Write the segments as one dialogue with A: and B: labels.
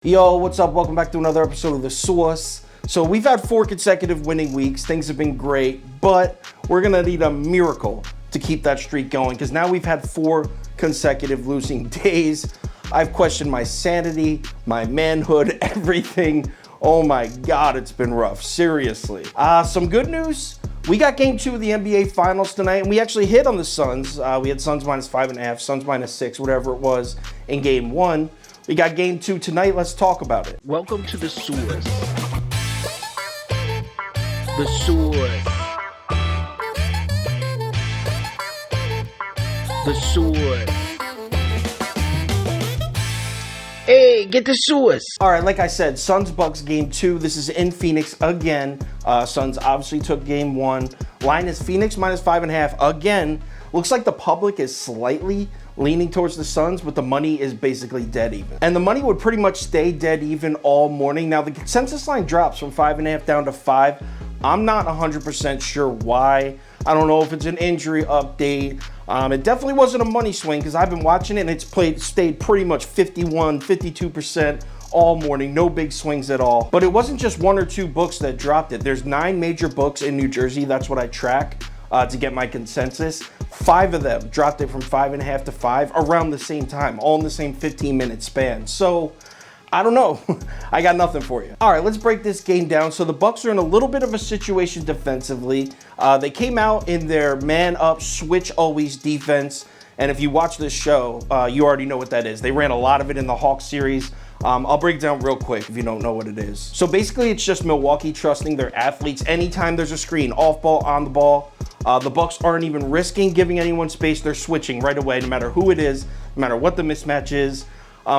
A: Yo, what's up? Welcome back to another episode of The Source. So we've had 4 consecutive winning weeks. Things have been great, but we're gonna need a miracle to keep that streak going because now we've had 4 consecutive losing days. I've questioned my sanity, my manhood, everything. Oh my God, it's been rough, seriously. Some good news. We got game 2 of the NBA Finals tonight, and we actually hit on the Suns. We had Suns minus 5.5, Suns minus 6, whatever it was in game 1. We got game 2 tonight. Let's talk about it.
B: Welcome to The Source. The Source. The Source. Hey, get The Source.
A: All right, like I said, Suns-Bucks game 2. This is in Phoenix again. Suns obviously took game 1. Line is Phoenix minus 5.5 again. Looks like the public is slightly leaning towards the Suns, but the money is basically dead even. And the money would pretty much stay dead even all morning. Now, the consensus line drops from 5.5 down to 5. I'm not 100% sure why. I don't know if it's an injury update. It definitely wasn't a money swing because I've been watching it and it's stayed pretty much 51, 52% all morning. No big swings at all. But it wasn't just 1 or 2 books that dropped it. There's 9 major books in New Jersey. That's what I track to get my consensus. 5 of them dropped it from 5.5 to 5 around the same time, all in the same 15-minute span. So I don't know. I got nothing for you. All right, let's break this game down. So the Bucks are in a little bit of a situation defensively. They came out in their man-up, switch-always defense. And if you watch this show, you already know what that is. They ran a lot of it in the Hawks series. I'll break it down real quick if you don't know what it is. So basically, it's just Milwaukee trusting their athletes. Anytime there's a screen, off ball, on the ball, the Bucks aren't even risking giving anyone space. They're switching right away, no matter who it is, no matter what the mismatch is.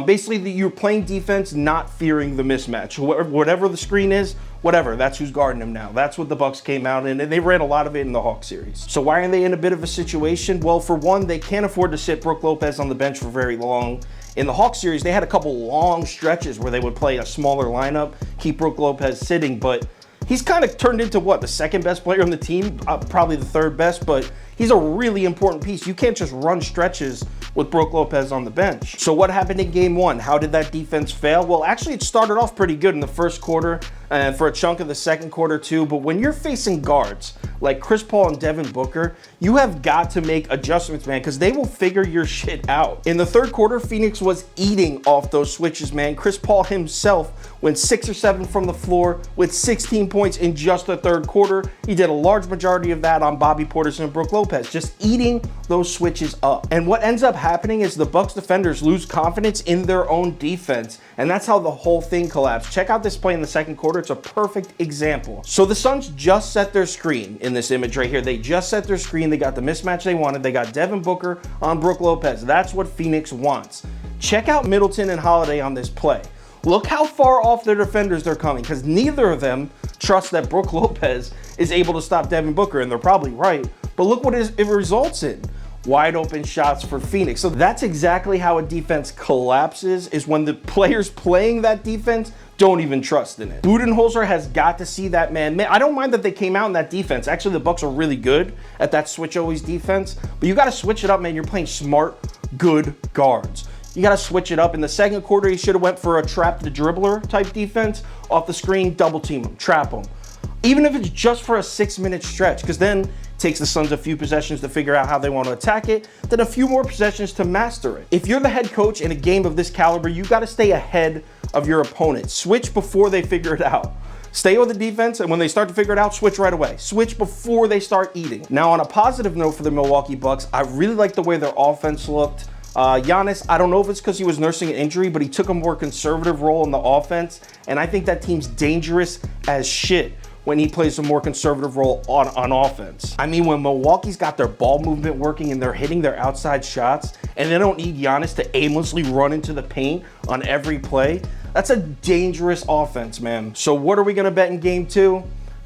A: Basically, you're playing defense, not fearing the mismatch. Whatever the screen is, whatever, that's who's guarding them now. That's what the Bucks came out in, and they ran a lot of it in the Hawks series. So why are they in a bit of a situation? Well, for one, they can't afford to sit Brook Lopez on the bench for very long. In the Hawks series, they had a couple long stretches where they would play a smaller lineup, keep Brook Lopez sitting, but he's kind of turned into what, the second best player on the team? Probably the third best, but he's a really important piece. You can't just run stretches with Brook Lopez on the bench. So what happened in game 1? How did that defense fail? Well, actually, it started off pretty good in the first quarter and for a chunk of the second quarter too. But when you're facing guards like Chris Paul and Devin Booker, you have got to make adjustments, man, because they will figure your shit out. In the third quarter, Phoenix was eating off those switches, man. Chris Paul himself went 6 or 7 from the floor with 16 points in just the third quarter. He did a large majority of that on Bobby Portis and Brook Lopez, just eating those switches up. And what ends up happening is the Bucks defenders lose confidence in their own defense, and that's how the whole thing collapsed. Check out this play in the second quarter. It's a perfect example. So the Suns just set their screen in this image right here. They just set their screen. They got the mismatch they wanted. They got Devin Booker on Brook Lopez. That's what Phoenix wants. Check out Middleton and Holiday on this play. Look how far off their defenders they're coming because neither of them trust that Brook Lopez is able to stop Devin Booker, and they're probably right. But look what it results in. Wide open shots for Phoenix. So that's exactly how a defense collapses, is when the players playing that defense don't even trust in it. Budenholzer has got to see that, man. I don't mind that they came out in that defense. Actually, the Bucks are really good at that switch always defense, but you got to switch it up, man. You're playing smart, good guards. You got to switch it up. In the second quarter, he should have went for a trap the dribbler type defense. Off the screen, double team him, trap him. Even if it's just for a 6-minute stretch, because then it takes the Suns a few possessions to figure out how they want to attack it, then a few more possessions to master it. If you're the head coach in a game of this caliber, you got to stay ahead of your opponent. Switch before they figure it out. Stay with the defense, and when they start to figure it out, switch right away. Switch before they start eating. Now, on a positive note for the Milwaukee Bucks, I really like the way their offense looked. Giannis, I don't know if it's because he was nursing an injury, but he took a more conservative role in the offense, and I think that team's dangerous as shit when he plays a more conservative role on offense. I mean, when Milwaukee's got their ball movement working and they're hitting their outside shots, and they don't need Giannis to aimlessly run into the paint on every play, that's a dangerous offense, man. So what are we gonna bet in game 2?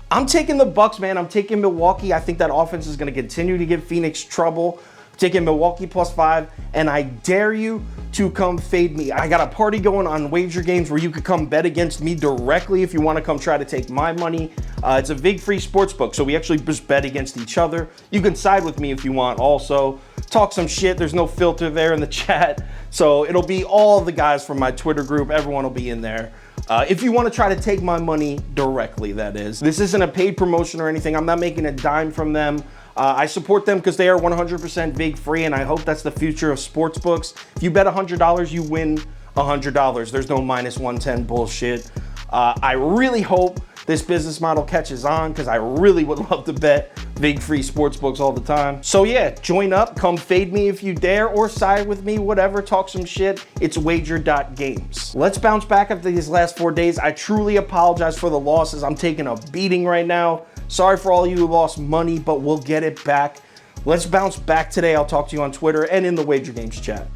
A: I'm taking the Bucks, man. I'm taking Milwaukee. I think that offense is gonna continue to give Phoenix trouble. Taking Milwaukee +5, and I dare you to come fade me. I got a party going on Wager Games where you could come bet against me directly if you want to come try to take my money. It's a big free sports book, so we actually just bet against each other. You can side with me if you want also. talk some shit. There's no filter there in the chat. So it'll be all the guys from my Twitter group. Everyone will be in there. If you want to try to take my money directly, that is. This isn't a paid promotion or anything. I'm not making a dime from them. I support them because they are 100% vig free, and I hope that's the future of sports books. If you bet $100, you win $100. There's no minus 110 bullshit. I really hope this business model catches on because I really would love to bet vig free sports books all the time. So yeah, join up, come fade me if you dare, or side with me, whatever, talk some shit. It's wager.games. Let's bounce back after these last 4 days. I truly apologize for the losses. I'm taking a beating right now. Sorry for all you who lost money, but we'll get it back. Let's bounce back today. I'll talk to you on Twitter and in the Wager Games chat.